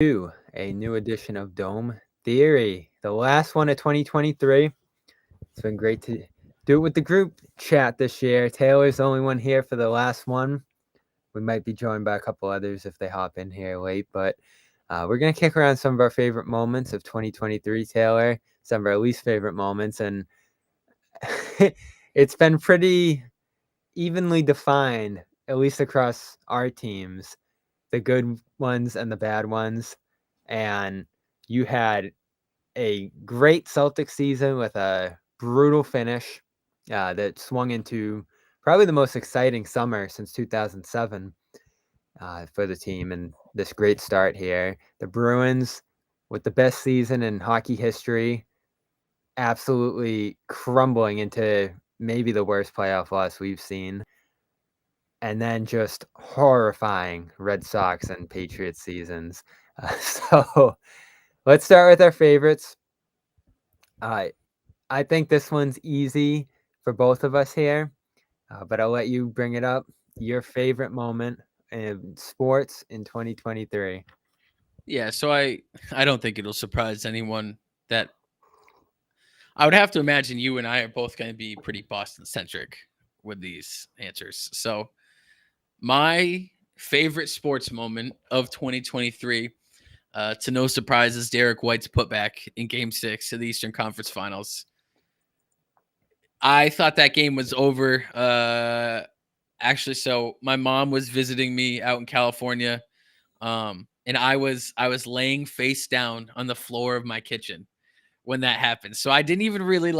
to a new edition of Dome Theory, the last one of 2023. It's been great to do it with the group chat this year. Taylor's the only one here for the last one. We might be joined by a couple others if they hop in here late, but we're going to kick around some of our favorite moments of 2023, Taylor, some of our least favorite moments, and it's been pretty evenly defined, at least across our teams, the good ones and the bad ones. And you had a great Celtics season with a brutal finish that swung into probably the most exciting summer since 2007 for the team, and this great start here. The Bruins, with the best season in hockey history, absolutely crumbling into maybe the worst playoff loss we've seen. And then just horrifying Red Sox and Patriots seasons. So let's start with our favorites. I think this one's easy for both of us here, but I'll let you bring it up. Your favorite moment in sports in 2023. Yeah, so I don't think it'll surprise anyone that I would have to imagine you and I are both going to be pretty Boston centric with these answers. So my favorite sports moment of 2023, to no surprises, Derek White's putback in Game 6 of the Eastern Conference Finals. I thought that game was over. Actually, so my mom was visiting me out in California, and I was laying face down on the floor of my kitchen when that happened. So I didn't even really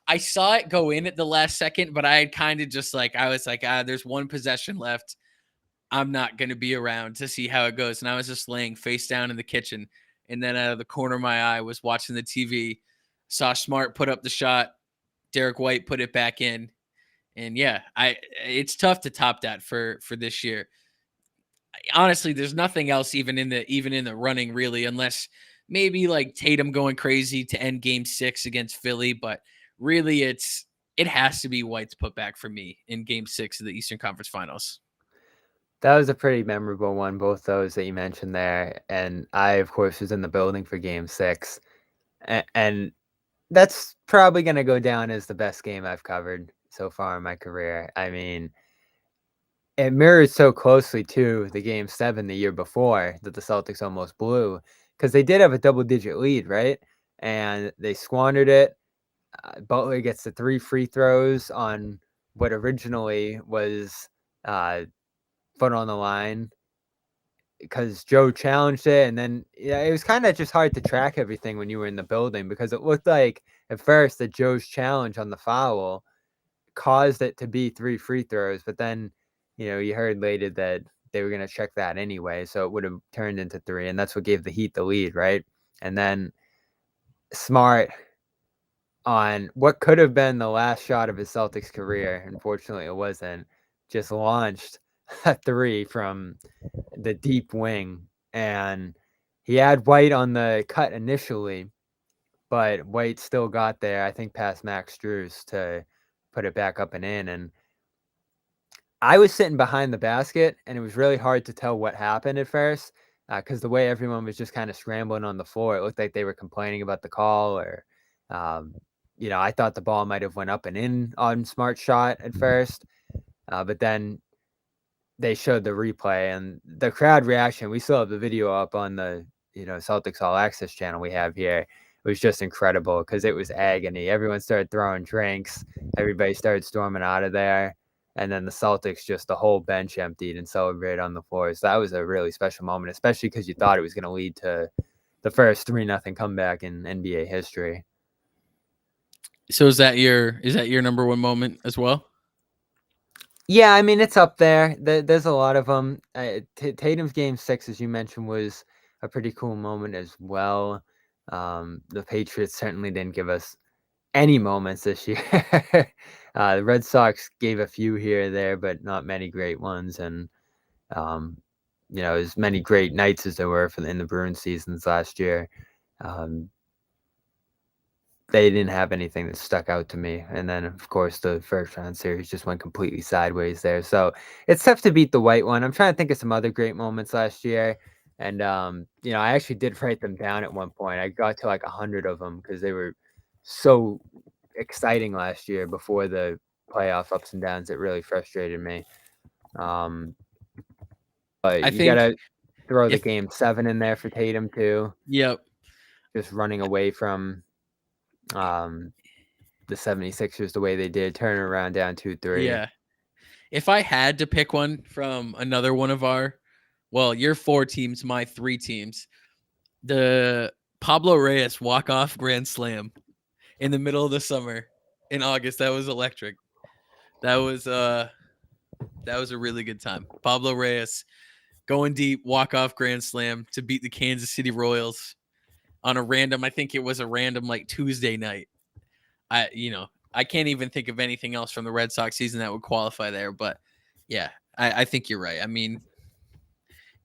I saw it go in at the last second, but I had kind of just I was like, there's one possession left. I'm not going to be around to see how it goes. And I was just laying face down in the kitchen. And then out of the corner of my eye was watching the TV, saw Smart put up the shot. Derek White put it back in. And yeah, it's tough to top that for this year. Honestly, there's nothing else even in the running really, unless maybe like Tatum going crazy to end Game 6 against Philly, but really it has to be White's putback for me in Game 6 of the Eastern Conference Finals. That was a pretty memorable one, both those that you mentioned there. And I, of course, was in the building for Game 6. And that's probably going to go down as the best game I've covered so far in my career. I mean, it mirrored so closely to the Game 7 the year before that the Celtics almost blew, because they did have a double-digit lead, right? And they squandered it. Butler gets the 3 free throws on what originally was foot on the line because Joe challenged it, and then it was kind of just hard to track everything when you were in the building, because it looked like at first that Joe's challenge on the foul caused it to be 3 free throws, but then you heard later that they were going to check that anyway, so it would have turned into 3, and that's what gave the Heat the lead, right? And then Smart, on what could have been the last shot of his Celtics career, unfortunately it wasn't, just launched a 3 from the deep wing, and he had White on the cut initially, but White still got there, I think past Max Strus, to put it back up and in. And I was sitting behind the basket, and it was really hard to tell what happened at first, because the way everyone was just kind of scrambling on the floor, it looked like they were complaining about the call, or I thought the ball might have went up and in on Smart's shot at first, but then they showed the replay, and the crowd reaction, we still have the video up on the Celtics All Access channel we have here. It was just incredible because it was agony. Everyone started throwing drinks. Everybody started storming out of there. And then the Celtics, just the whole bench emptied and celebrated on the floor. So that was a really special moment, especially because you thought it was going to lead to the first 3-0 comeback in NBA history. So is that your number one moment as well? Yeah, I mean, it's up there. There's a lot of them. Tatum's Game 6, as you mentioned, was a pretty cool moment as well. The Patriots certainly didn't give us any moments this year. The Red Sox gave a few here or there, but not many great ones. And, as many great nights as there were in the Bruins seasons last year. They didn't have anything that stuck out to me. And then, of course, the first round series just went completely sideways there. So it's tough to beat the White one. I'm trying to think of some other great moments last year. And I actually did write them down at one point. I got to like 100 of them because they were so exciting last year before the playoff ups and downs. It really frustrated me. Um, but I you think gotta throw the if game 7 in there for Tatum too. yep. Just running away from um, the 76ers the way they did, turning around down 2-3. Yeah. If I had to pick one from another one of your 4 teams, my 3 teams, the Pablo Reyes walk-off grand slam in the middle of the summer in August, that was electric. That was a really good time. Pablo Reyes going deep, walk-off grand slam to beat the Kansas City Royals on I think it was a random like Tuesday night. I can't even think of anything else from the Red Sox season that would qualify there, but yeah, I think you're right. I mean,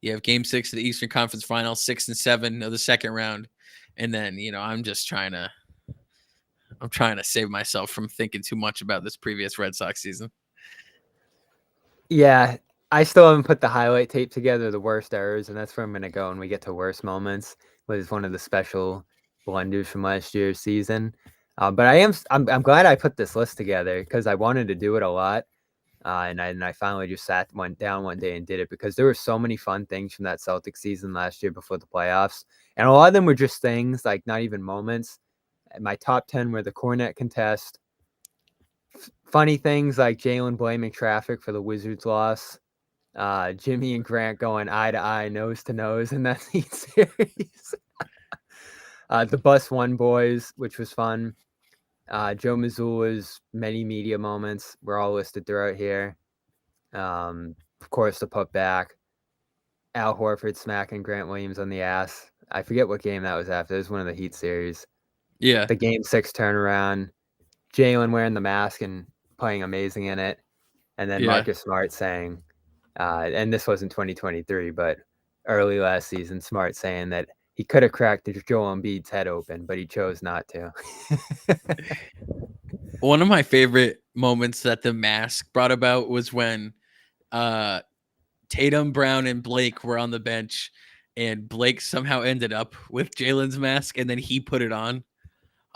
you have Game 6 of the Eastern Conference Finals, 6 and 7 of the second round, and then I'm trying to save myself from thinking too much about this previous Red Sox season. Yeah, I still haven't put the highlight tape together, the worst errors, and that's where I'm gonna go when we get to worst moments. Was one of the special blunders from last year's season. But I'm glad I put this list together because I wanted to do it a lot. And I finally just went down one day and did it because there were so many fun things from that Celtics season last year before the playoffs. And a lot of them were just things like not even moments. My top 10 were the Cornet contest, funny things like Jalen blaming traffic for the Wizards' loss, Jimmy and Grant going eye to eye, nose to nose in that Heat series, the Bus One boys, which was fun. Joe Mazzulla's many media moments were all listed throughout here. Of course, the put back. Al Horford smacking Grant Williams on the ass. I forget what game that was after. It was one of the Heat series. Yeah, The Game 6 turnaround. Jalen wearing the mask and playing amazing in it. And then yeah. Marcus Smart saying, and this wasn't 2023, but early last season, Smart saying that he could have cracked Joel Embiid's head open, but he chose not to. One of my favorite moments that the mask brought about was when uh, Tatum, Brown, and Blake were on the bench, and Blake somehow ended up with Jalen's mask, and then he put it on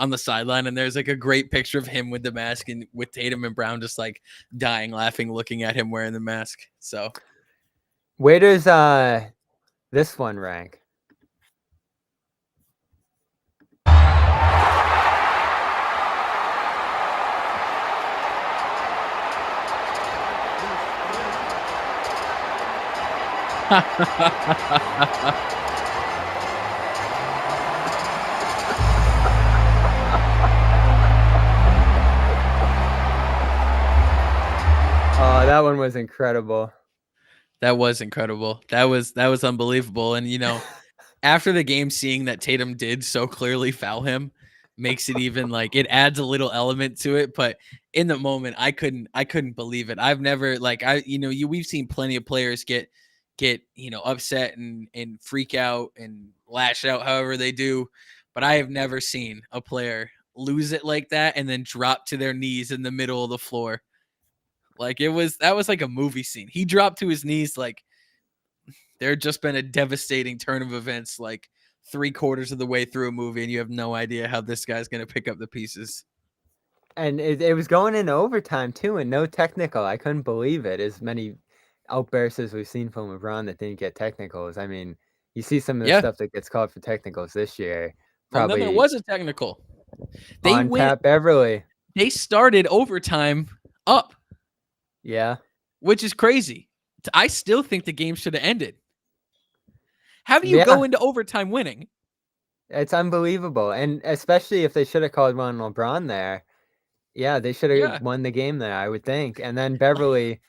the sideline. And there's like a great picture of him with the mask and with Tatum and Brown just like dying laughing, looking at him wearing the mask. So Where does this one rank? Oh, that one was incredible. that was incredible. That was unbelievable. And after the game, seeing that Tatum did so clearly foul him makes it even like it adds a little element to it. But in the moment, I couldn't believe it. I've never like we've seen plenty of players get upset and freak out and lash out however they do, but I have never seen a player lose it like that and then drop to their knees in the middle of the floor. Like that was like a movie scene. He dropped to his knees like there had just been a devastating turn of events like 3/4 of the way through a movie, and you have no idea how this guy's going to pick up the pieces. And it was going into overtime too, and no technical. I couldn't believe it. As many outbursts as we've seen from LeBron that didn't get technicals. I mean, you see some of the Yeah. stuff that gets called for technicals this year. Well, then there Probably was a technical. They on went, Pat Beverly. they started overtime up, Yeah. which is crazy. I still think the game should have ended. How do you go Yeah. into overtime winning? It's unbelievable. And especially if they should have called one on LeBron there. Yeah, they should have Yeah. won the game there, I would think. And then Beverly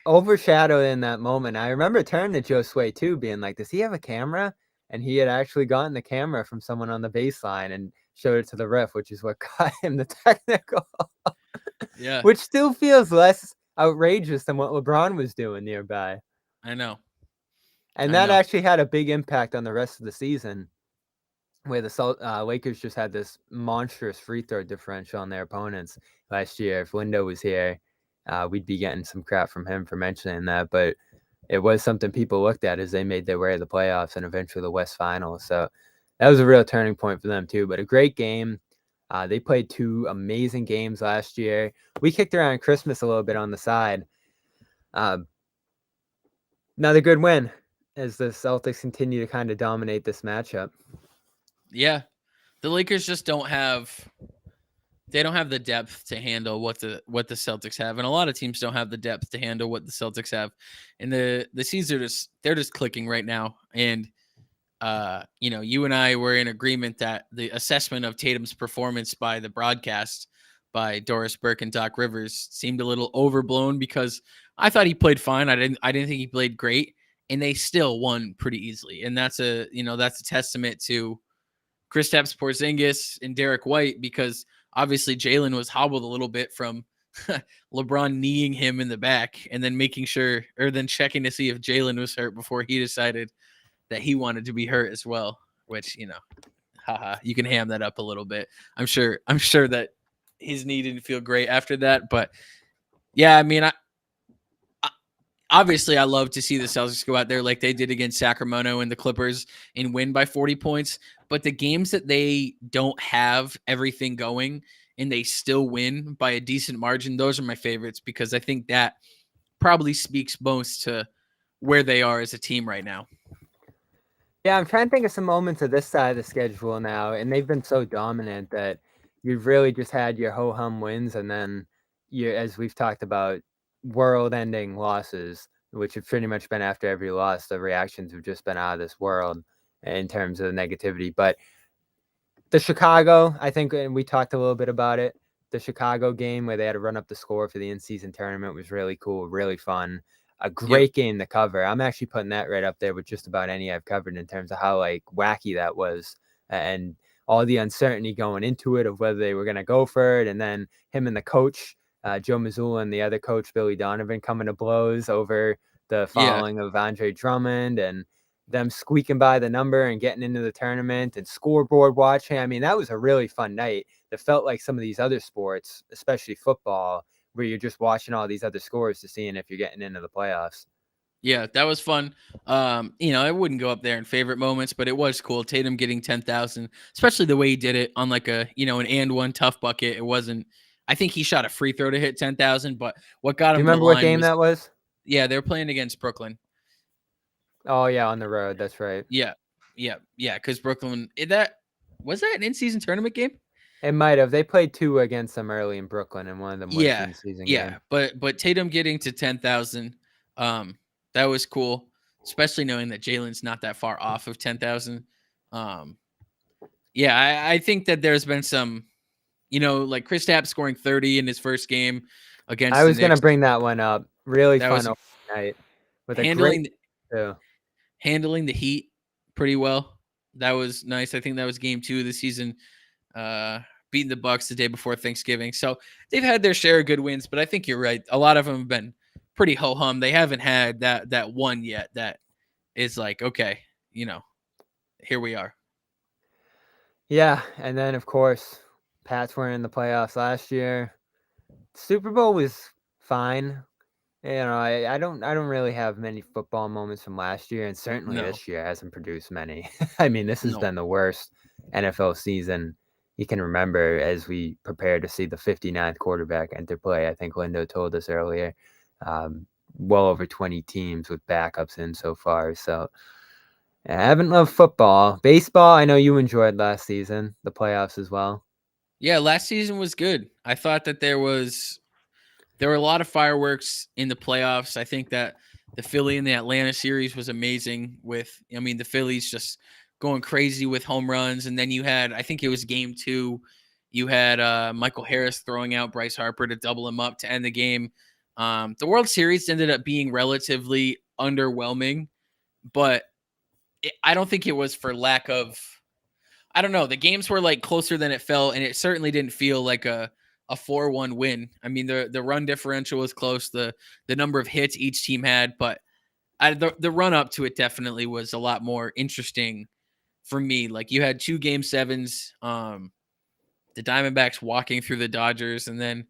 overshadowed in that moment. I remember turning to Joe Sway too, being like, does he have a camera? And he had actually gotten the camera from someone on the baseline and showed it to the ref, which is what got him the technical, Yeah. which still feels less outrageous than what LeBron was doing nearby. I know. And I that know. actually had a big impact on the rest of the season, where the Lakers just had this monstrous free throw differential on their opponents last year. If Lindo was here, we'd be getting some crap from him for mentioning that. But it was something people looked at as they made their way to the playoffs and eventually the West Finals. So that was a real turning point for them too. But a great game. They played 2 amazing games last year. We kicked around Christmas a little bit on the side. Uh, Another good win as the Celtics continue to kind of dominate this matchup. Yeah, the Lakers just don't have the depth to handle what the Celtics have, and a lot of teams don't have the depth to handle what the Celtics have. And the C's are they're just clicking right now. And you and I were in agreement that the assessment of Tatum's performance by the broadcast by Doris Burke and Doc Rivers seemed a little overblown, because I thought he played fine. I didn't think he played great, and they still won pretty easily. And that's a testament to Kristaps Porzingis and Derek White, because obviously Jalen was hobbled a little bit from LeBron kneeing him in the back and then making sure, or then checking to see if Jalen was hurt before he decided that he wanted to be hurt as well. Which, haha, you can ham that up a little bit. I'm sure that his knee didn't feel great after that, but yeah, I mean, obviously I love to see the Celtics go out there like they did against Sacramento and the Clippers and win by 40 points. But the games that they don't have everything going and they still win by a decent margin, those are my favorites, because I think that probably speaks most to where they are as a team right now. Yeah, I'm trying to think of some moments of this side of the schedule now, and they've been so dominant that you've really just had your ho-hum wins, and then you, as we've talked about, world-ending losses, which have pretty much been after every loss. The reactions have just been out of this world in terms of the negativity. But the Chicago, I think, and we talked a little bit about it, the Chicago game where they had to run up the score for the in-season tournament was really cool, really fun. A Yep. great game to cover. I'm actually putting that right up there with just about any I've covered in terms of how like wacky that was, and all the uncertainty going into it of whether they were going to go for it, and then him and the coach, Joe Mazzulla, and the other coach Billy Donovan coming to blows over the Yeah. following of Andre Drummond, and them squeaking by the number and getting into the tournament and scoreboard watching. I mean, that was a really fun night. That felt like some of these other sports, especially football, where you're just watching all these other scores to seeing if you're getting into the playoffs. Yeah, that was fun. I wouldn't go up there in favorite moments, but it was cool. Tatum getting 10,000, especially the way he did it on like an and one tough bucket. It wasn't, I think he shot a free throw to hit 10,000, but what got Do you him to the remember what line game was, that was? yeah, they're playing against Brooklyn. Oh yeah, on the road. That's right. Yeah. Yeah. Yeah. Cause Brooklyn, was that an in season tournament game? It might have. They played 2 against them early in Brooklyn, and one of them was Yeah. in season Yeah. game. But Tatum getting to 10,000, um, that was cool, especially knowing that Jalen's not that far off of 10,000. Um, Yeah, I think that there's been some, like Kristaps scoring 30 in his first game I against the was gonna Knicks. bring that one up. Really That fun was night with a great handling too. handling the Heat pretty well. That was nice. I think that was game 2 of the season. Uh, Beating the Bucks the day before Thanksgiving. So they've had their share of good wins, but I think you're right. A lot of them have been pretty ho hum. They haven't had that one yet that is like, okay, here we are. Yeah, and then of course, Pats were in the playoffs last year. Super Bowl was fine. I don't really have many football moments from last year, and certainly No, this year hasn't produced many. I mean, this has no. been the worst NFL season you can remember as we prepare to see the 59th quarterback enter play. I think Lindo told us earlier. Well over 20 teams with backups in so far. So I haven't loved football. Baseball, I know you enjoyed last season, the playoffs as well. Yeah, last season was good. I thought that there were a lot of fireworks in the playoffs. I think that the Philly and the Atlanta series was amazing the Phillies just going crazy with home runs. And then you had, I think it was game 2, you had Michael Harris throwing out Bryce Harper to double him up to end the game. The World Series ended up being relatively underwhelming, but I don't think it was for lack of, I don't know. The games were like closer than it felt, and it certainly didn't feel like a 4-1 win. I mean, the run differential was close, the number of hits each team had, but the run up to it definitely was a lot more interesting for me. Like you had 2 game 7s, the Diamondbacks walking through the Dodgers, and then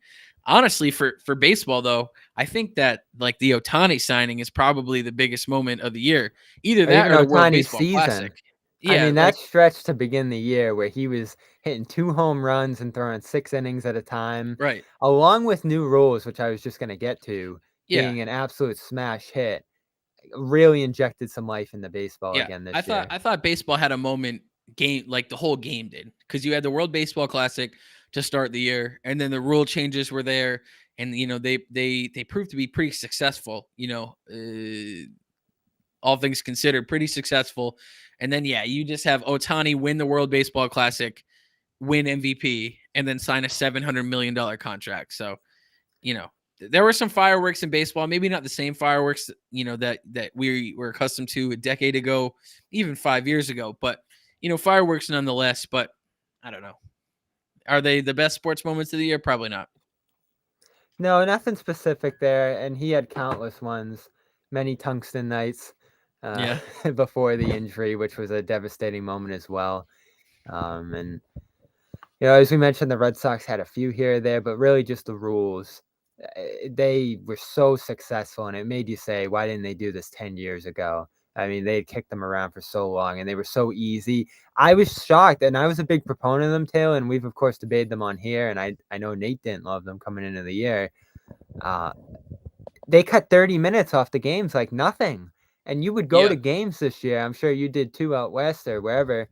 Honestly, for baseball though, I think that like the Otani signing is probably the biggest moment of the year. Either Or that even or the World Ohtani's Baseball Classic. season. I Yeah, mean, that like stretch to begin the year where he was hitting 2 home runs and throwing 6 innings at a time, right. along with new rules, which I was just gonna get to, Yeah. being an absolute smash hit, really injected some life into baseball Yeah. again I this thought year. I thought baseball had a moment game like the whole game did because you had the World Baseball Classic to start the year, and then the rule changes were there, and they proved to be pretty successful. All things considered, pretty successful. And then yeah, you just have Otani win the World Baseball Classic, win MVP, and then sign a $700 million contract. So there were some fireworks in baseball, maybe not the same fireworks, that we were accustomed to a decade ago, even 5 years ago, but fireworks nonetheless. But I don't know. Are they the best sports moments of the year? Probably not. No, nothing specific there, and he had countless ones, many tungsten nights, uh, Yeah. before the injury, which was a devastating moment as well. And as we mentioned, the Red Sox had a few here or there, but really just the rules. They were so successful, and it made you say, why didn't they do this 10 years ago? I mean, they had kicked them around for so long, and they were so easy. I was shocked, and I was a big proponent of them, Taylor, and we've, of course, debated them on here, and I know Nate didn't love them coming into the year. Uh, they cut 30 minutes off the games like nothing. And you would go Yeah. to games this year. I'm sure you did too out west or wherever.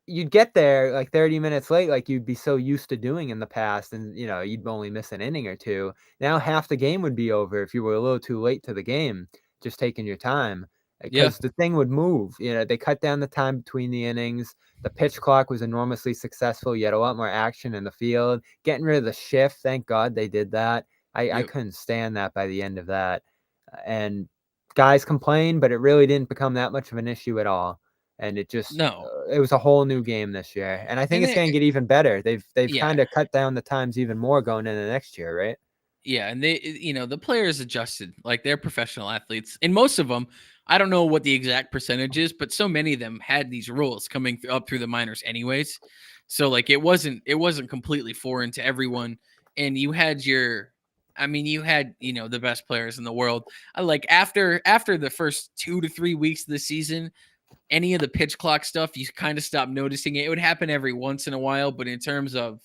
You'd get there like 30 minutes late, like you'd be so used to doing in the past, and you'd only miss an inning or two. Now half the game would be over if you were a little too late to the game, just taking your time, Yeah. because the thing would move. They cut down the time between the innings. The pitch clock was enormously successful. You had a lot more action in the field. Getting rid of the shift, thank God they did that. I Yep. couldn't stand that by the end of that. And guys complained, but it really didn't become that much of an issue at all. And No. it was a whole new game this year, and I think And it's they, gonna get even better. They've yeah. kinda cut down the times even more going into next year, right? Yeah, and the players adjusted like they're professional athletes, and most of them, I don't know what the exact percentage is, but so many of them had these rules coming up through the minors, anyways. So like it wasn't completely foreign to everyone, and you had the best players in the world. I like after the first 2 to 3 weeks of the season, any of the pitch clock stuff, you kind of stop noticing it. It would happen every once in a while, but in terms of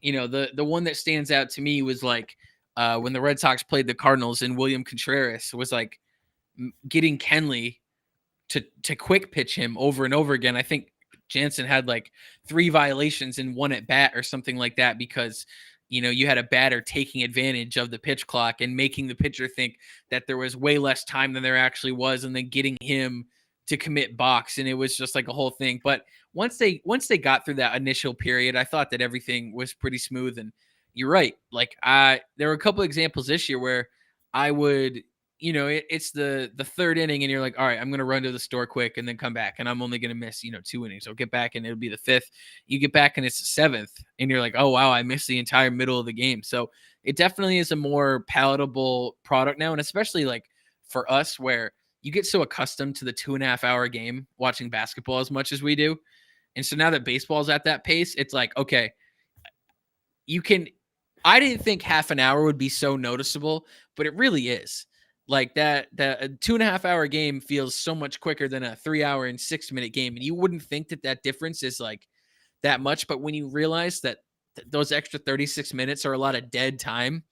the one that stands out to me was like when the Red Sox played the Cardinals and William Contreras was like getting Kenley to quick pitch him over and over again. I think Jansen had like 3 violations in one at bat or something like that because you had a batter taking advantage of the pitch clock and making the pitcher think that there was way less time than there actually was, and then getting him to commit box, and it was just like a whole thing. But once they got through that initial period, I thought that everything was pretty smooth. And you're right, like there were a couple examples this year where I would it's the third inning, and you're like, all right, I'm gonna run to the store quick and then come back, and I'm only gonna miss 2 innings. I'll get back, and it'll be the fifth. You get back, and it's the seventh, and you're like, oh wow, I missed the entire middle of the game. So it definitely is a more palatable product now, and especially like for us, where you get so accustomed to the 2.5 hour game watching basketball as much as we do, and so now that baseball's at that pace, it's like okay, you can I didn't think half an hour would be so noticeable, but it really is. Like that a 2.5 hour game feels so much quicker than a 3 hour and 6 minute game. And you wouldn't think that difference is like that much. But when you realize that those extra 36 minutes are a lot of dead time,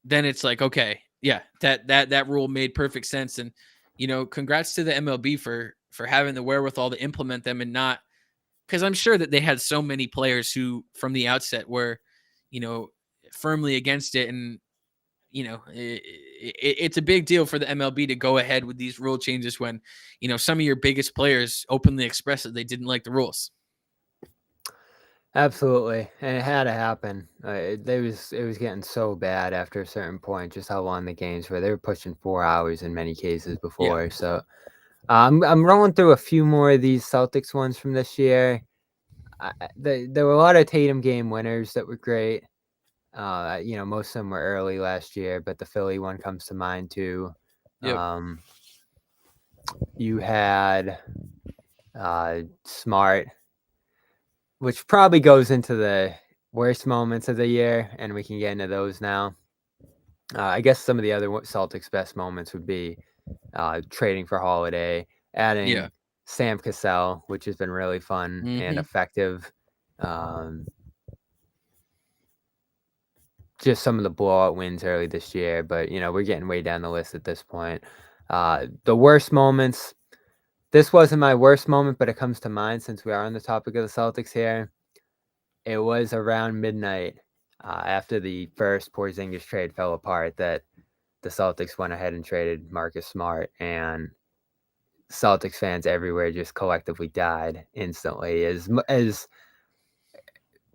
then it's like, okay, yeah, that rule made perfect sense. And, congrats to the MLB for having the wherewithal to implement them and not because I'm sure that they had so many players who from the outset were, you know, firmly against it. And, it's a big deal for the MLB to go ahead with these rule changes when, some of your biggest players openly express that they didn't like the rules. Absolutely, and it had to happen. It was getting so bad after a certain point, just how long the games were. They were pushing 4 hours in many cases Yeah. before, so, I'm rolling through a few more of these Celtics ones from this year. There were a lot of Tatum game winners that were great. Most of them were early last year, but the Philly one comes to mind too. Yep. Um, you had Smart, which probably goes into worst moments of the year, and we can get into those now. I guess some of the other Celtics' best moments would be trading for Holiday, Yeah. adding Sam Cassell, which has been really fun and Mm-hmm. effective. Um, just some of the blowout wins early this year, but we're getting way down the list at this point. The worst moments. This wasn't my worst moment, but it comes to mind since we are on the topic of the Celtics here. It was around midnight after the first Porzingis trade fell apart that the Celtics went ahead and traded Marcus Smart, and Celtics fans everywhere just collectively died instantly. As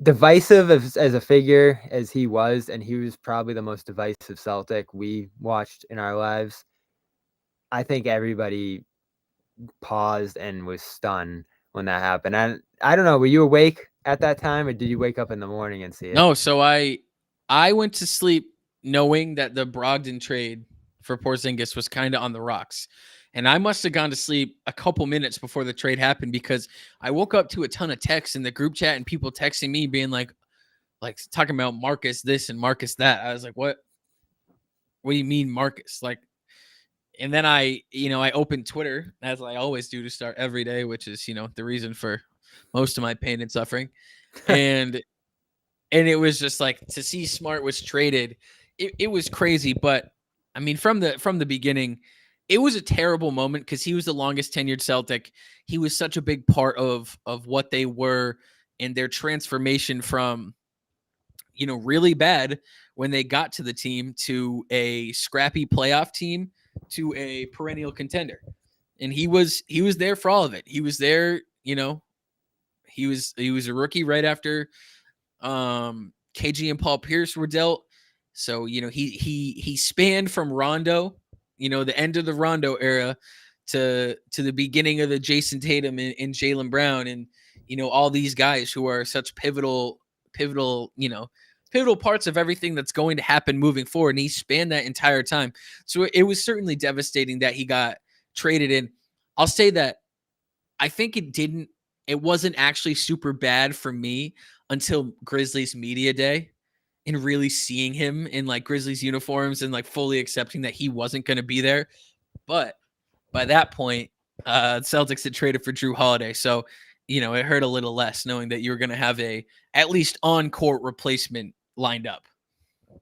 divisive as a figure as he was, and he was probably the most divisive Celtic we watched in our lives, I think everybody paused and was stunned when that happened. I don't know, were you awake at that time, or did you wake up in the morning and see it? No, so I went to sleep knowing that the Brogdon trade for Porzingis was kind of on the rocks. And I must have gone to sleep a couple minutes before the trade happened because I woke up to a ton of texts in the group chat and people texting me being like talking about Marcus this and Marcus that. I was like, what do you mean Marcus? Like, and then I opened Twitter as I always do to start every day, which is, the reason for most of my pain and suffering. And it was just like to see Smart was traded. It was crazy, but I mean, from the beginning, it was a terrible moment because he was the longest tenured Celtic. He was such a big part of what they were and their transformation from really bad when they got to the team to a scrappy playoff team to a perennial contender. And he was there for all of it. He was there, he was a rookie right after KG and Paul Pierce were dealt. So, he spanned from Rondo, the end of the Rondo era to the beginning of the Jason Tatum and Jaylen Brown and all these guys who are such pivotal parts of everything that's going to happen moving forward. And he spanned that entire time. So it was certainly devastating that he got traded in. I'll say that I think it wasn't actually super bad for me until Grizzlies media day and really seeing him in like Grizzlies uniforms and like fully accepting that he wasn't going to be there. But by that point, Celtics had traded for Drew Holiday. So, it hurt a little less knowing that you were going to have a at least on court replacement lined up.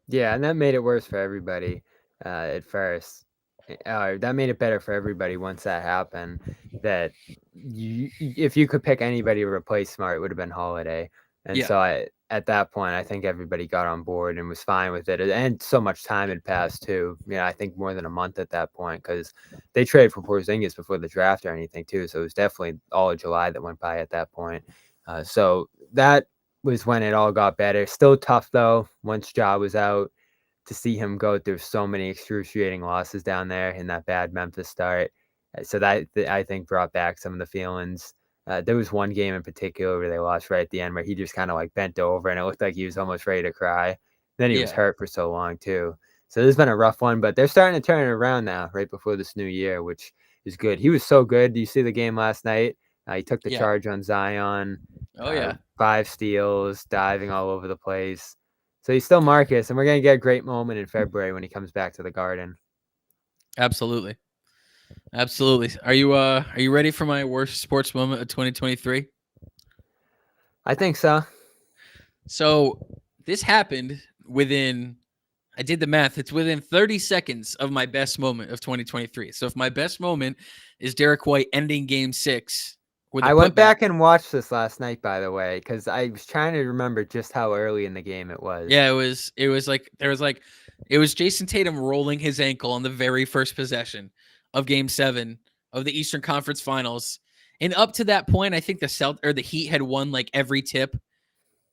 Yeah, and that made it worse for everybody at first. That made it better for everybody once that happened. That if you could pick anybody to replace Smart, it would have been Holiday. And Yeah. so at that point, I think everybody got on board and was fine with it. And so much time had passed too. I think more than a month at that point because they traded for Porzingis before the draft or anything too. So it was definitely all of July that went by at that point. So that was when it all got better. Still tough though once Ja was out to see him go through so many excruciating losses down there in that bad Memphis start. So that I think brought back some of the feelings. There was one game in particular where they lost right at the end where he just kind of like bent over and it looked like he was almost ready to cry. Then he was Yeah. hurt for so long too. So this has been a rough one, but they're starting to turn it around now, right before this new year, which is good. He was so good. Do you see the game last night? He took the Yeah. charge on Zion, Oh, yeah. 5 steals, diving all over the place. So he's still Marcus, and we're gonna get a great moment in February when he comes back to the Garden. Absolutely. Absolutely. Are you ready for my worst sports moment of 2023? I think so. So this happened within, I did the math, it's within 30 seconds of my best moment of 2023. So if my best moment is Derek White ending game 6 with a I went putback. back and watched this last night, by the way, because I was trying to remember just how early in the game it was. Yeah, it was like it was Jason Tatum rolling his ankle on the very first possession of game 7 of the Eastern Conference Finals. And up to that point, I think the Heat had won like every tip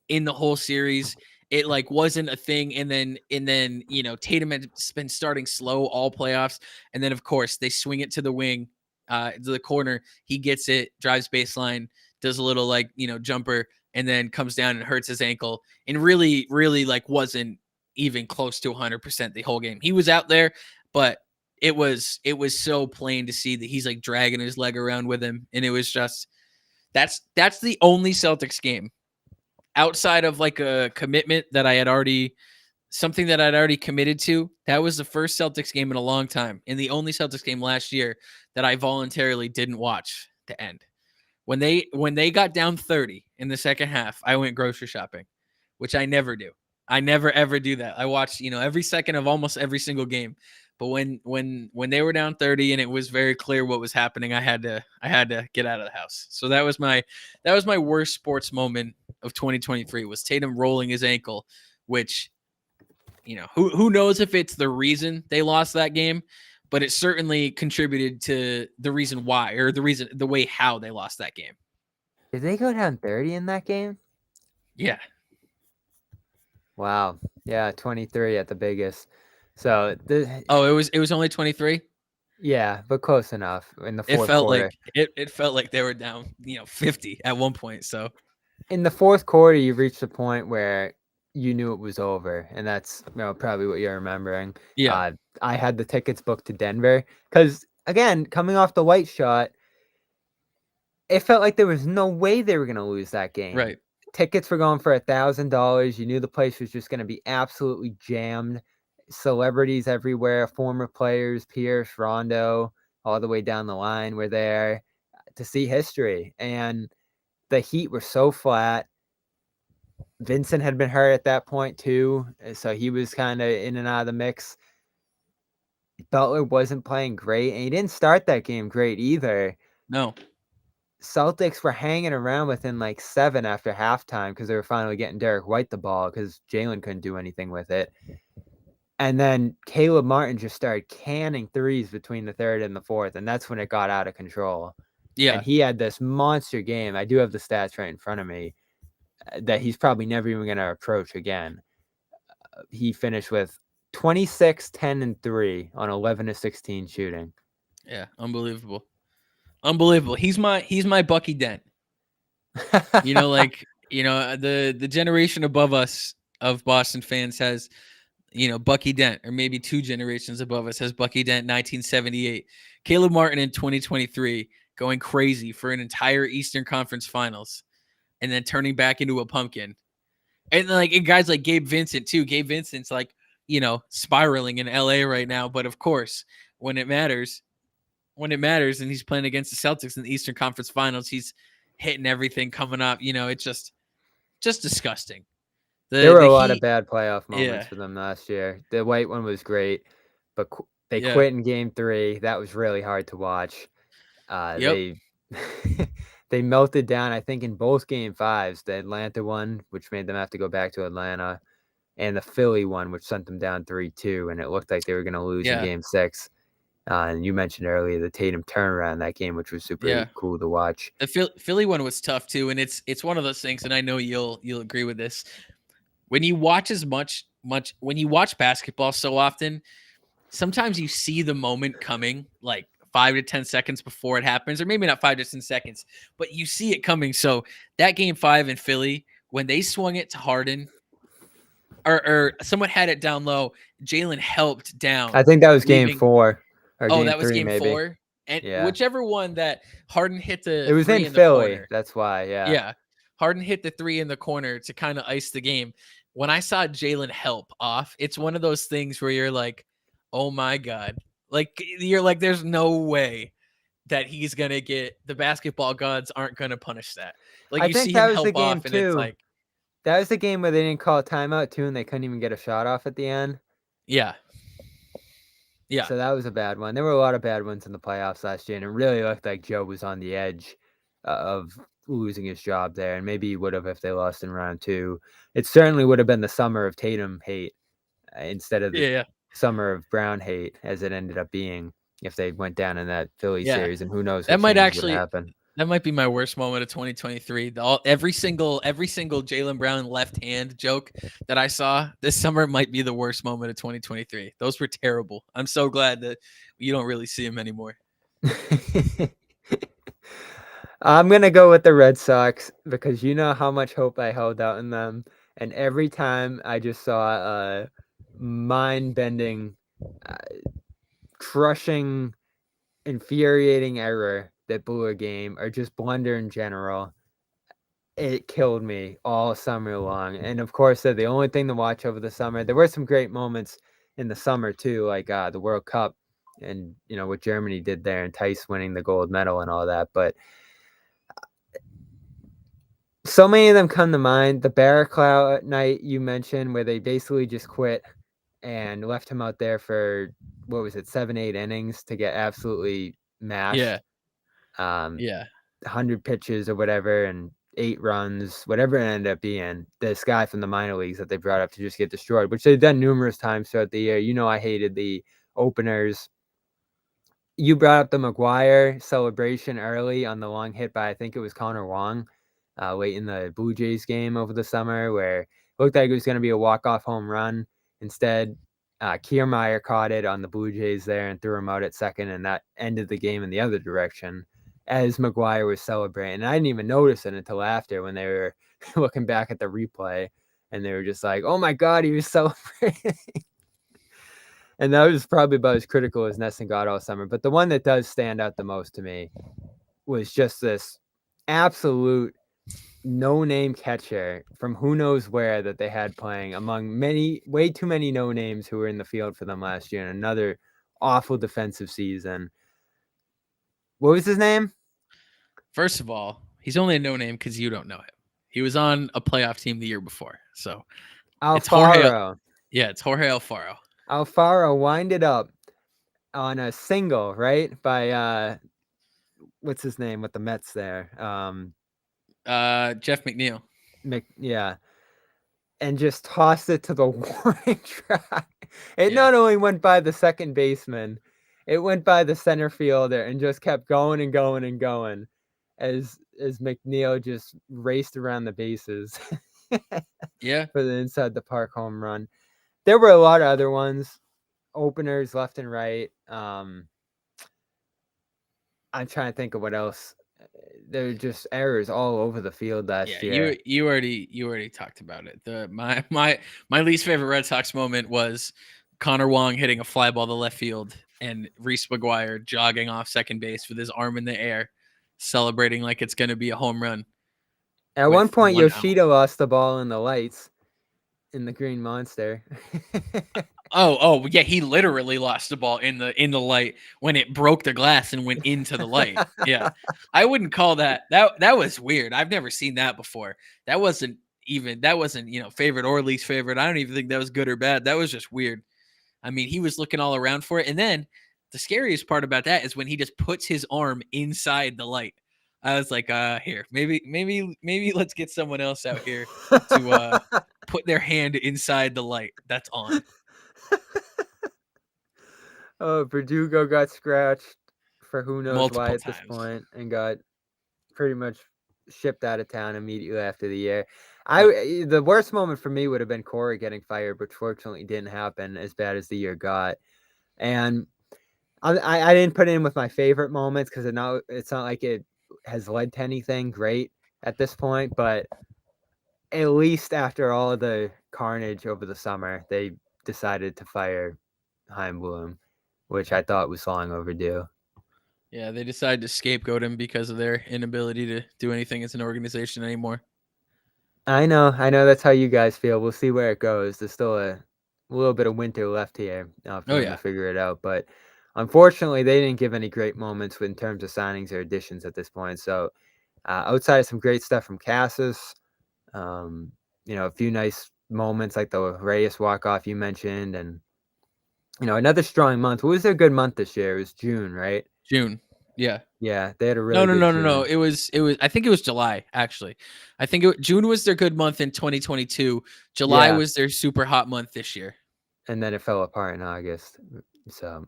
in the whole series. It like wasn't a thing, and then Tatum had been starting slow all playoffs, and then of course they swing it to the wing, to the corner. He gets it, drives baseline, does a little like jumper, and then comes down and hurts his ankle, and really, really like wasn't even close to 100% the whole game. He was out there, but it was so plain to see that he's like dragging his leg around with him, and it was just that's the only Celtics game outside of like a commitment that I had already something that I'd already committed to. That was the first Celtics game in a long time, and the only Celtics game last year that I voluntarily didn't watch to end. When they got down 30 in the second half, I went grocery shopping, which I never do. I never ever do that. I watched, every second of almost every single game. But when they were down 30 and it was very clear what was happening, I had to get out of the house. So that was my worst sports moment of 2023 was Tatum rolling his ankle, which who knows if it's the reason they lost that game, but it certainly contributed to the reason why, or the way how they lost that game. Did they go down 30 in that game? Yeah. Wow. Yeah, 23 at the biggest. So Oh, it was only 23. yeah, but close enough in the It fourth felt like quarter. it felt like they were down, 50 at one point. So In the fourth quarter, you reached a point where you knew it was over, and that's probably what you're remembering. yeah, Uh, I had the tickets booked to Denver because again, coming off the White shot, it felt like there was no way they were going to lose that game. right. Tickets were going for $1,000. You knew the place was just going to be absolutely jammed. Celebrities everywhere, former players, Pierce, Rondo, all the way down the line were there to see history. And the Heat were so flat. Vincent had been hurt at that point too, so he was kind of in and out of the mix. Butler wasn't playing great, and he didn't start that game great either. No. Celtics were hanging around within like 7 after halftime because they were finally getting Derek White the ball because Jalen couldn't do anything with it. And then Caleb Martin just started canning threes between the third and the fourth, and that's when it got out of control. And Yeah. he had this monster game. I do have the stats right in front of me that he's probably never even going to approach again. He finished with 26, 10, and 3 on 11 to 16 shooting. Yeah. Unbelievable. Unbelievable. He's my Bucky Dent. Like the generation above us of Boston fans has Bucky Dent, or maybe two generations above us has Bucky Dent 1978. Caleb Martin in 2023 going crazy for an entire Eastern Conference Finals and then turning back into a pumpkin. And guys like Gabe Vincent too. Gabe Vincent's like, spiraling in LA right now, but of course, when it matters, and he's playing against the Celtics in the Eastern Conference Finals, he's hitting everything coming up. It's just disgusting. There The were the a lot of Heat, bad playoff moments yeah. for them last year. The White one was great, but they Yeah. quit in game 3. That was really hard to watch. Yep. They they melted down, I think, in both game 5s. The Atlanta one, which made them have to go back to Atlanta, and the Philly one, which sent them down 3-2, and it looked like they were going to lose in Yeah. game 6. And you mentioned earlier the Tatum turnaround in that game, which was super Yeah. cool to watch. The Philly one was tough too, and it's one of those things, and I know you'll agree with this. When you watch when you watch basketball so often, sometimes you see the moment coming like 5 to 10 seconds before it happens, or maybe not 5 to 10 seconds, but you see it coming. So that game 5 in Philly, when they swung it to Harden, or someone had it down low, Jalen helped I down, think that was game leaving. 4 or Oh, game that was 3, game maybe. 4, and Yeah. whichever one that Harden hit It the was in three in the Philly. corner. That's why. Yeah. Yeah. Harden hit the three in the corner to kind of ice the game. When I saw Jalen help off, it's one of those things where you're like, oh my God. Like, you're like, there's no way that he's going to get the basketball gods aren't going to punish that. Like, I you think see him that was the help game off, and it's too. like, That was the game where they didn't call a timeout too, and they couldn't even get a shot off at the end. yeah. Yeah. So that was a bad one. There were a lot of bad ones in the playoffs last year, and it really looked like Joe was on the edge of losing his job there, and maybe he would have if they lost in round 2. It certainly would have been the summer of Tatum hate instead of the Yeah. summer of Brown hate, as it ended up being if they went down in that Philly Yeah. series, and who knows That what might changes would actually happen. that might be my worst moment of 2023. Every single Jalen Brown left hand joke that I saw this summer might be the worst moment of 2023. Those were terrible. I'm so glad that you don't really see them anymore. I'm gonna go with the Red Sox because you know how much hope I held out in them, and every time I just saw a mind-bending, uh, crushing, infuriating error that blew a game, or just blunder in general. it killed me all summer long. And of course, they're the only thing to watch over the summer. There were some great moments in the summer too, like the World Cup and what Germany did there and Tice winning the gold medal and all that. But so many of them come to mind. The Barraclough night you mentioned, where they basically just quit and left him out there for what was it, 7, 8 innings to get absolutely Yeah. mashed. Um, Yeah. 100 pitches or whatever, and 8 runs, whatever it ended up being. This guy from the minor leagues that they brought up to just get destroyed, which they've done numerous times throughout the year. I hated the openers. You brought up the McGuire celebration early on the long hit by, I think it was Connor Wong, late in the Blue Jays game over the summer, where it looked like it was going to be a walk-off home run. Instead, Kiermaier caught it on the Blue Jays there and threw him out at second, and that ended the game in the other direction as McGuire was celebrating. And I didn't even notice it until after when they were looking back at the replay, and they were just like, oh my God, he was celebrating. And that was probably about as critical as Nesson got all summer. But the one that does stand out the most to me was just this absolute no-name catcher from who knows where that they had playing among way too many no-names who were in the field for them last year in another awful defensive season. What was his name? First of all, he's only a no name because you don't know him. He was on a playoff team the year before. So it's Jorge. Alfaro. Yeah, it's Jorge Alfaro. Alfaro winded up on a single, right? By what's his name with the Mets there? Jeff McNeil. Yeah. And just tossed it to the warning track. It Yeah. not only went by the second baseman, it went by the center fielder and just kept going and going and going as McNeil just raced around the bases Yeah. for the inside the park home run. There were a lot of other ones, openers left and right. I'm trying to think of what else. There were just errors all over the field Yeah, last you year. you already talked about it. My least favorite Red Sox moment was Connor Wong hitting a fly ball to left field and Reese McGuire jogging off second base with his arm in the air, celebrating like it's going to be a home run At one with point, one out. Yoshida lost the ball in the lights in the Green Monster. Oh, yeah, he literally lost the ball in the light when it broke the glass and went into the light. Yeah. I wouldn't call that was weird. I've never seen that before. That wasn't, favorite or least favorite. I don't even think that was good or bad. That was just weird. I mean, he was looking all around for it. And then the scariest part about that is when he just puts his arm inside the light. I was like, here, maybe let's get someone else out here to put their hand inside the light that's on. Oh, Verdugo got scratched for who knows why Multiple at this times. point and got pretty much shipped out of town immediately after the year. Yep. The worst moment for me would have been Corey getting fired, which fortunately didn't happen as bad as the year got. And I didn't put it in with my favorite moments because it's not like it has led to anything great at this point, but at least after all of the carnage over the summer, they decided to fire Heimblum, which I thought was long overdue. Yeah, they decided to scapegoat him because of their inability to do anything as an organization anymore. I know that's how you guys feel. We'll see where it goes. There's still a little bit of winter left here for Oh them to yeah. figure it out. But unfortunately, they didn't give any great moments in terms of signings or additions at this point. So outside of some great stuff from Cassis, a few nice moments like the Reyes walk-off you mentioned, and another strong month. What was their good month this year? It was June, right? June. Yeah. Yeah, they had a No, really no, good no, no, no. June. It was I think it was July actually. I think June was their good month in 2022. July Yeah, was their super hot month this year. and then it fell apart in August. So,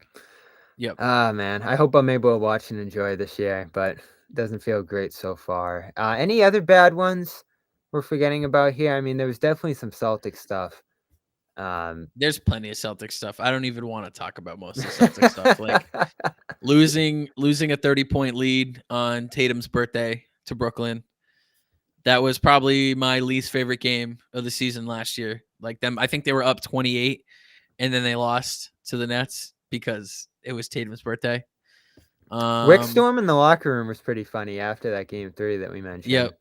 Yep. man, I hope I'm able to watch and enjoy this year, but it doesn't feel great so far. Any other bad ones we're forgetting about here? I mean, there was definitely some Celtic stuff. There's plenty of Celtic stuff. I don't even want to talk about most of the Celtic stuff. Like losing a 30-point lead on Tatum's birthday to Brooklyn. That was probably my least favorite game of the season last year. Like them, I think they were up 28 and then they lost to the Nets because it was Tatum's birthday. Rick Um, Storm in the locker room was pretty funny after that game 3 that we yeah, mentioned.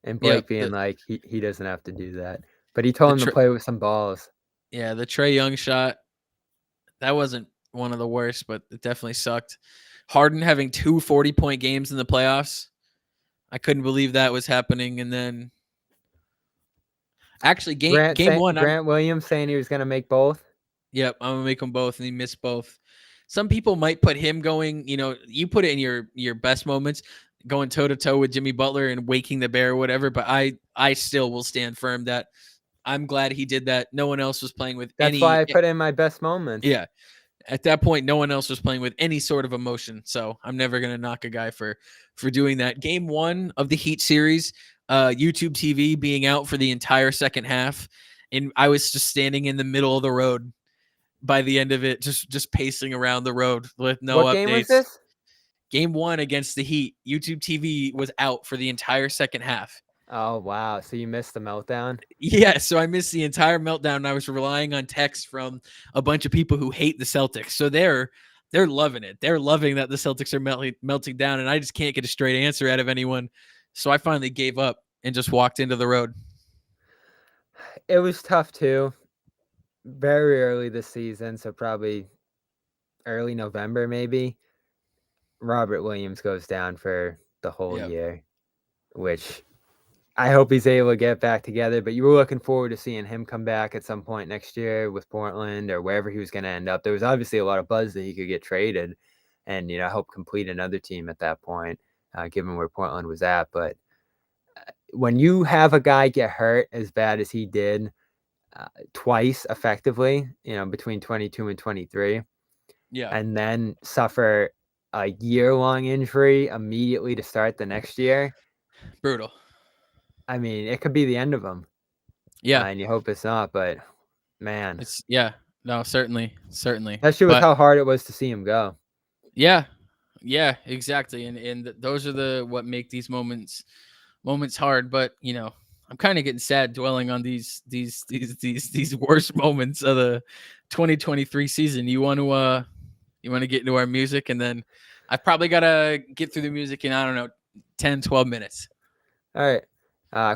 and Blake Yep. being like, he doesn't have to do that. But he told The him to Tra- play with some balls. yeah, the Trey Young shot, that wasn't one of the worst, but it definitely sucked. Harden having 2 40-point games in the playoffs. I couldn't believe that was happening. And then actually game one, Grant Williams saying he was going to make both. yep, I'm gonna make them both, and he missed both. Some people might put him going, you put it in your best moments, going toe to toe with Jimmy Butler and waking the bear or whatever. But I still will stand firm that I'm glad he did that. No one else was playing with That's why I put in my best moments. yeah. At that point, no one else was playing with any sort of emotion. So I'm never gonna knock a guy for doing that. Game one of the Heat series, YouTube TV being out for the entire second half, and I was just standing in the middle of the road by the end of it, just pacing around the road with no What game was updates. this? Game one against the Heat, YouTube TV was out for the entire second half. Oh, wow. So you missed the meltdown? Yeah, so I missed the entire meltdown. And I was relying on texts from a bunch of people who hate the Celtics. So they're loving it. They're loving that the Celtics are melting down, and I just can't get a straight answer out of anyone. So I finally gave up and just walked into the road. It was tough too. Very early this season, so probably early November maybe. Robert Williams goes down for the whole Yep. year, which I hope he's able to get back together. But you were looking forward to seeing him come back at some point next year with Portland or wherever he was going to end up. There was obviously a lot of buzz that he could get traded and, help complete another team at that point, given where Portland was at. But when you have a guy get hurt as bad as he did twice effectively, between 22 and 23, Yeah. and then suffer a year-long injury immediately to start the next year, Brutal. I mean, it could be the end of him. Yeah. And you hope it's not, but man, It's yeah. No, certainly. especially with But how hard it was to see him go. yeah. Yeah, exactly. And those are the what make these moments hard. But I'm kind of getting sad dwelling on these worst moments of the 2023 season. You want to get into our music, and then I probably gotta get through the music in, I don't know, 10, 12 minutes. All right.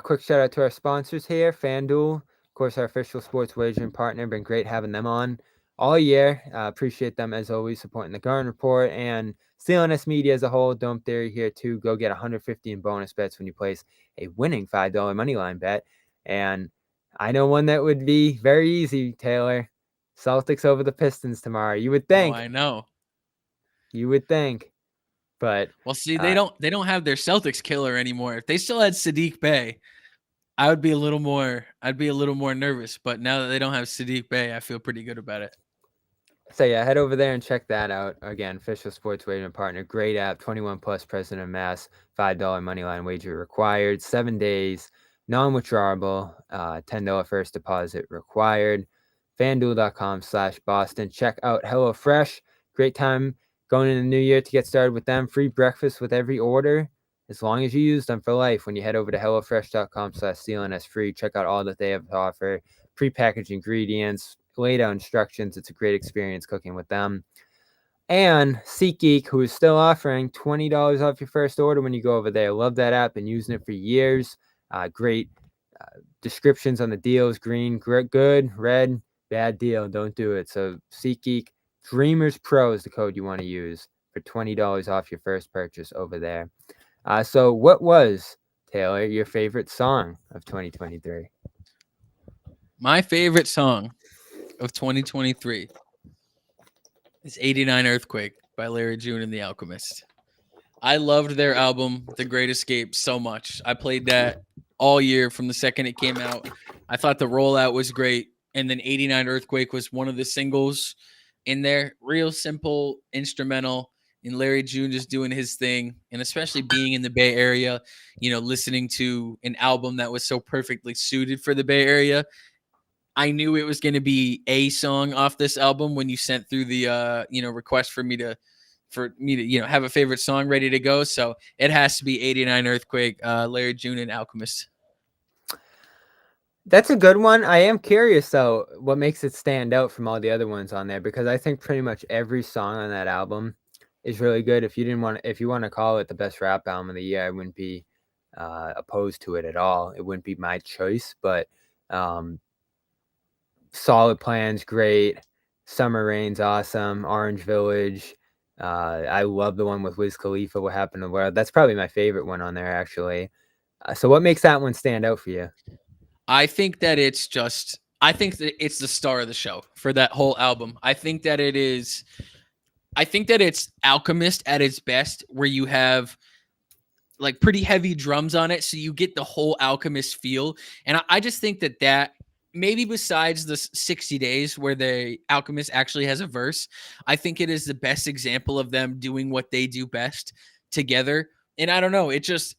Quick shout out to our sponsors here, FanDuel, of course, our official sports wagering partner. Been great having them on all year. Appreciate them as always supporting the Garden Report and CLNS Media as a whole. Dome Theory here too. Go get 150 in bonus bets when you place a winning $5 money line bet. And I know one that would be very easy, Taylor. Celtics over the Pistons tomorrow. You would Oh, think. I know. You would think. But Well, see, they don't have their Celtics killer anymore. If they still had Sadiq Bey, I'd be a little more nervous. But now that they don't have Sadiq Bey, I feel pretty good about it. so yeah, head over there and check that out. Again, official sports wagering partner. Great app, 21 plus, President of Mass, $5 money line wager required, 7 days, non-withdrawable, $10 first deposit required. FanDuel.com/Boston. Check out HelloFresh. Great time going into the new year to get started with them. Free breakfast with every order, as long as you use them for life. When you head over to HelloFresh.com/CLNS free, check out all that they have to offer. Prepackaged ingredients, laid out instructions. It's a great experience cooking with them. And SeatGeek, who is still offering $20 off your first order when you go over there. Love that app. Been using it for years. Great descriptions on the deals. Green, good. Red, bad deal. Don't do it. So SeatGeek, Dreamers Pro is the code you want to use for $20 off your first purchase over there. So what was, Taylor, your favorite song of 2023? My favorite song of 2023 is 89 Earthquake by Larry June and the Alchemist. I loved their album, The Great Escape, so much. I played that all year from the second it came out. I thought the rollout was great. And then 89 Earthquake was one of the singles in there. Real simple instrumental. And Larry June just doing his thing. And especially being in the Bay Area, listening to an album that was so perfectly suited for the Bay Area. I knew it was going to be a song off this album when you sent through the request for me to have a favorite song ready to go. So it has to be 89 Earthquake, Larry June and Alchemist. That's a good one. I am curious though, what makes it stand out from all the other ones on there, because I think pretty much every song on that album is really good. If you want to call it the best rap album of the year, I wouldn't be opposed to it at all. It wouldn't be my choice, but um, Solid Plan's great. Summer Rain's awesome. Orange Village. I love the one with Wiz Khalifa. What Happened to the World? That's probably my favorite one on there, actually. So, what makes that one stand out for you? I think that I think that it's the star of the show for that whole album. I think that it's Alchemist at its best, where you have like pretty heavy drums on it, so you get the whole Alchemist feel. And I just think that maybe besides the 60 days where the Alchemist actually has a verse, I think it is the best example of them doing what they do best together. And I don't know, it just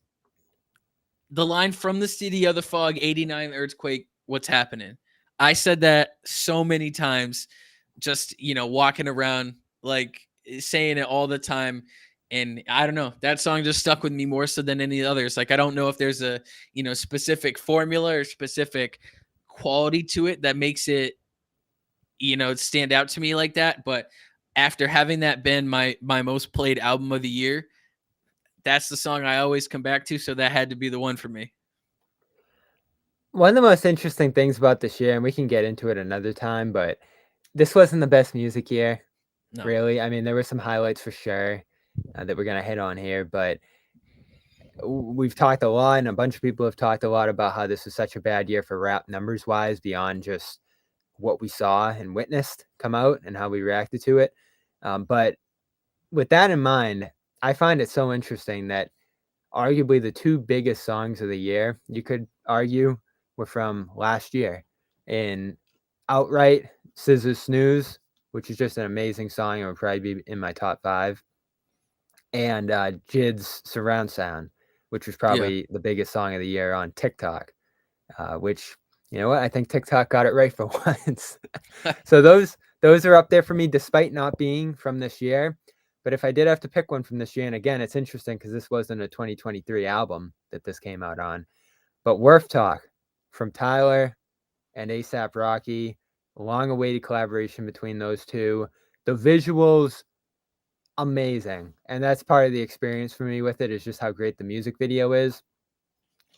the line from the city of the fog, 89 earthquake, what's happening? I said that so many times, just, walking around, like saying it all the time. And I don't know, that song just stuck with me more so than any others. Like, I don't know if there's a, specific formula or specific quality to it that makes it, stand out to me like that. But after having that been my most played album of the year, that's the song I always come back to. So that had to be the one for me. One of the most interesting things about this year, and we can get into it another time, but this wasn't the best music year, No. really. I mean, there were some highlights for sure that we're going to hit on here, but we've talked a lot, and a bunch of people have talked a lot about how this was such a bad year for rap numbers wise, beyond just what we saw and witnessed come out and how we reacted to it. But with that in mind, I find it so interesting that arguably the two biggest songs of the year, you could argue, were from last year. In Outright, Scissors Snooze, which is just an amazing song and would probably be in my top five, and Jid's Surround Sound, which was Yeah. probably the biggest song of the year on TikTok, which, you know what, I think TikTok got it right for once. So those are up there for me, despite not being from this year. But if I did have to pick one from this year, and again, it's interesting because this wasn't a 2023 album that this came out on, but Worth Talk from Tyler and ASAP Rocky, long awaited collaboration between those two. The visuals, amazing. And that's part of the experience for me with it, is just how great the music video is.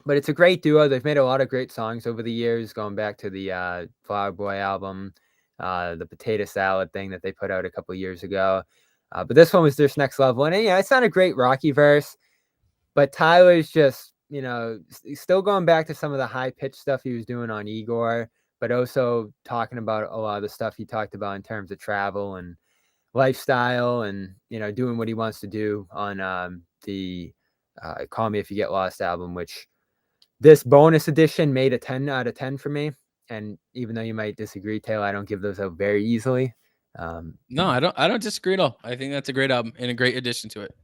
But it's a great duo. They've made a lot of great songs over the years, going back to the Flower Boy album, the Potato Salad thing that they put out a couple years ago. But this one was just next level. And yeah, it's not a great Rocky verse, but Tyler's just, still going back to some of the high pitched stuff he was doing on Igor, but also talking about a lot of the stuff he talked about in terms of travel and lifestyle, and doing what he wants to do on the Call Me If You Get Lost album, which this bonus edition made a 10 out of 10 for me. And even though you might disagree, Taylor, I don't give those out very easily. um, No, I don't disagree at all. I think that's a great album and a great addition to it.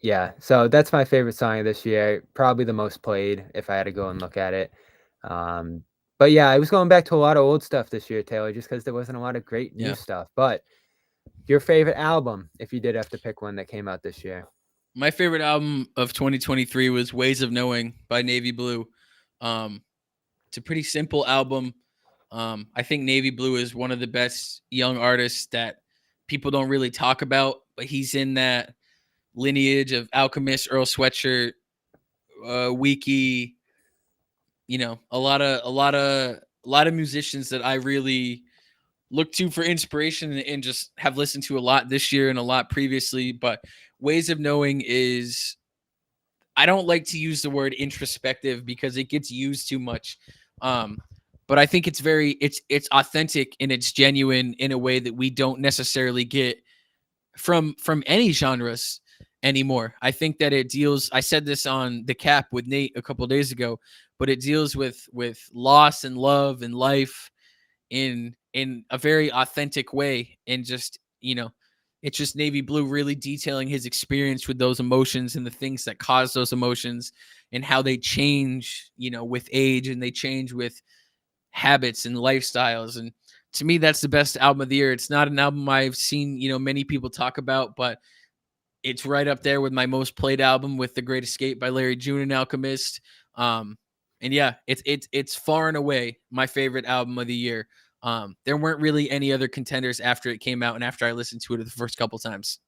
yeah, so that's my favorite song of this year, probably the most played if I had to go and look at it. um, but yeah, I was going back to a lot of old stuff this year, Taylor, just because there wasn't a lot of great new Yeah. stuff. But your favorite album, if you did have to pick one that came out this year? My favorite album of 2023 was Ways of Knowing by Navy Blue. Um, it's a pretty simple album. I think Navy Blue is one of the best young artists that people don't really talk about, but he's in that lineage of Alchemist, Earl Sweatshirt, Wiki, a lot of musicians that I really look to for inspiration and just have listened to a lot this year and a lot previously. But Ways of Knowing is, I don't like to use the word introspective because it gets used too much. Um, but I think it's authentic and it's genuine in a way that we don't necessarily get from any genres anymore. I think that it deals, I said this on the Cap with Nate a couple of days ago, but it deals with loss and love and life in a very authentic way. And just, it's just Navy Blue really detailing his experience with those emotions and the things that cause those emotions and how they change, with age, and they change with habits and lifestyles. And to me, that's the best album of the year. It's not an album I've seen, many people talk about, but it's right up there with my most played album, with The Great Escape by Larry June and Alchemist. And yeah, it's far and away my favorite album of the year. There weren't really any other contenders after it came out and after I listened to it the first couple times.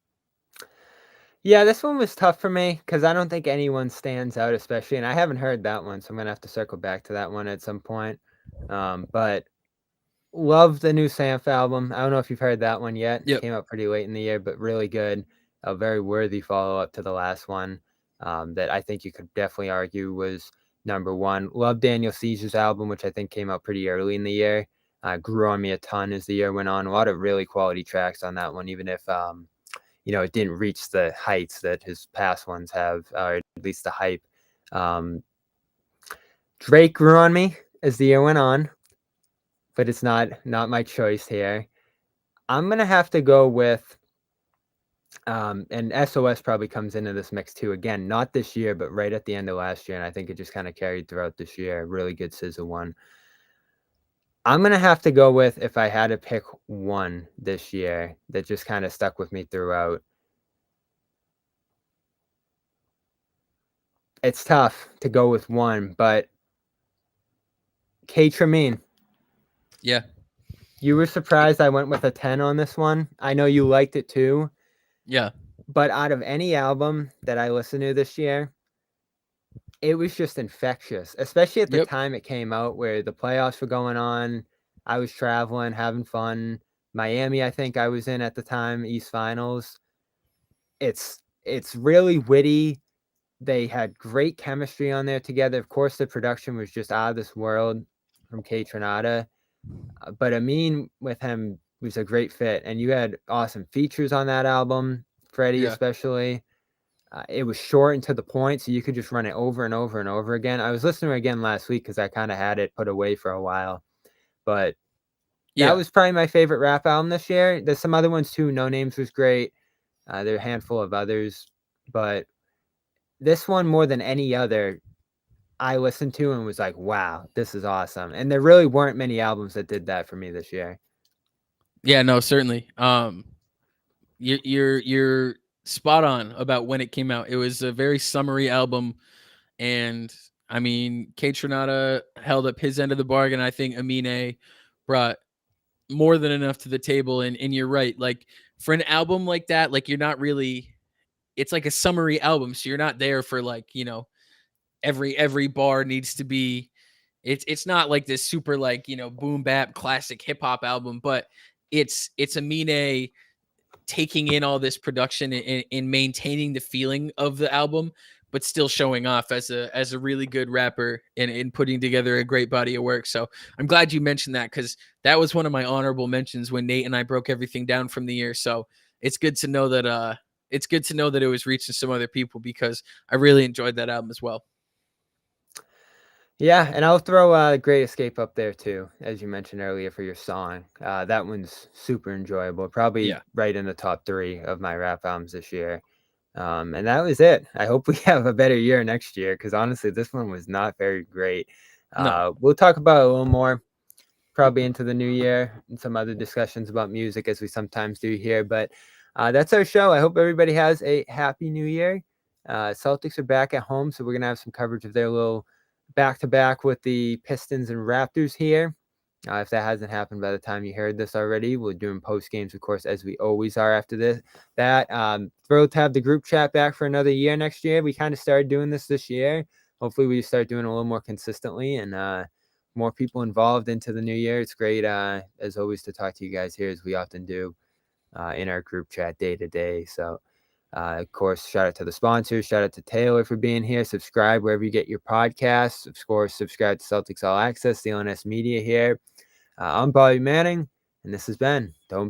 Yeah, this one was tough for me because I don't think anyone stands out, especially, and I haven't heard that one, so I'm gonna have to circle back to that one at some point. But love the new Samf album. I don't know if you've heard that one yet. Yep. Came out pretty late in the year, but really good. A very worthy follow-up to the last one, that I think you could definitely argue was number one. Love Daniel Caesar's album, which I think came out pretty early in the year. Grew on me a ton as the year went on. A lot of really quality tracks on that one, even if it didn't reach the heights that his past ones have, or at least the hype. Um, Drake grew on me as the year went on, but it's not my choice here. I'm gonna have to go with, and SOS probably comes into this mix too. Again, not this year, but right at the end of last year, and I think it just kind of carried throughout this year. Really good SZA one. I'm gonna have to go with, if I had to pick one this year that just kind of stuck with me throughout. It's tough to go with one, but K Tremaine. Yeah. You were surprised I went with a 10 on this one. I know you liked it too, Yeah. but out of any album that I listened to this year, it was just infectious, especially at the Yep. time it came out where the playoffs were going on. I was traveling, having fun. Miami, I think I was in at the time, East Finals. It's really witty. They had great chemistry on there together. Of course, the production was just out of this world from K Tronada. But Amin with him was a great fit, and you had awesome features on that album, Freddie Yeah. especially. It was short and to the point, so you could just run it over and over and over again. I was listening to it again last week because I kind of had it put away for a while, but that Yeah. was probably my favorite rap album this year. There's some other ones too. No Names was great. There are a handful of others, but this one more than any other I listened to and was like, wow, this is awesome. And there really weren't many albums that did that for me this year. Yeah, no, certainly. You're spot on about when it came out. It was a very summery album, and I mean, K Tronada held up his end of the bargain. I think Amine brought more than enough to the table, and you're right. Like for an album like that, like you're not really. It's like a summery album, so you're not there for like every bar needs to be. It's not like this super like boom bap classic hip hop album, but it's Amine taking in all this production and maintaining the feeling of the album, but still showing off as a really good rapper and putting together a great body of work. So I'm glad you mentioned that because that was one of my honorable mentions when Nate and I broke everything down from the year. So it's good to know that it was reaching some other people because I really enjoyed that album as well. Yeah, and I'll throw Great Escape up there too, as you mentioned earlier for your song. That one's super enjoyable. Probably Yeah. right in the top 3 of my rap albums this year. And that was it. I hope we have a better year next year because honestly, this one was not very great. No. We'll talk about it a little more probably into the new year and some other discussions about music as we sometimes do here. But that's our show. I hope everybody has a happy new year. Celtics are back at home, so we're going to have some coverage of their little back-to-back with the Pistons and Raptors here. If that hasn't happened by the time you heard this already, we're doing post games, of course, as we always are after this. Thrilled to have the group chat back for another year next year. We kind of started doing this year. Hopefully, we start doing it a little more consistently and more people involved into the new year. It's great, as always, to talk to you guys here, as we often do in our group chat day to day. So, of course, shout out to the sponsors. Shout out to Taylor for being here. Subscribe wherever you get your podcasts. Of course, subscribe to Celtics All Access, the ONS Media here. I'm Bobby Manning, and this has been Dome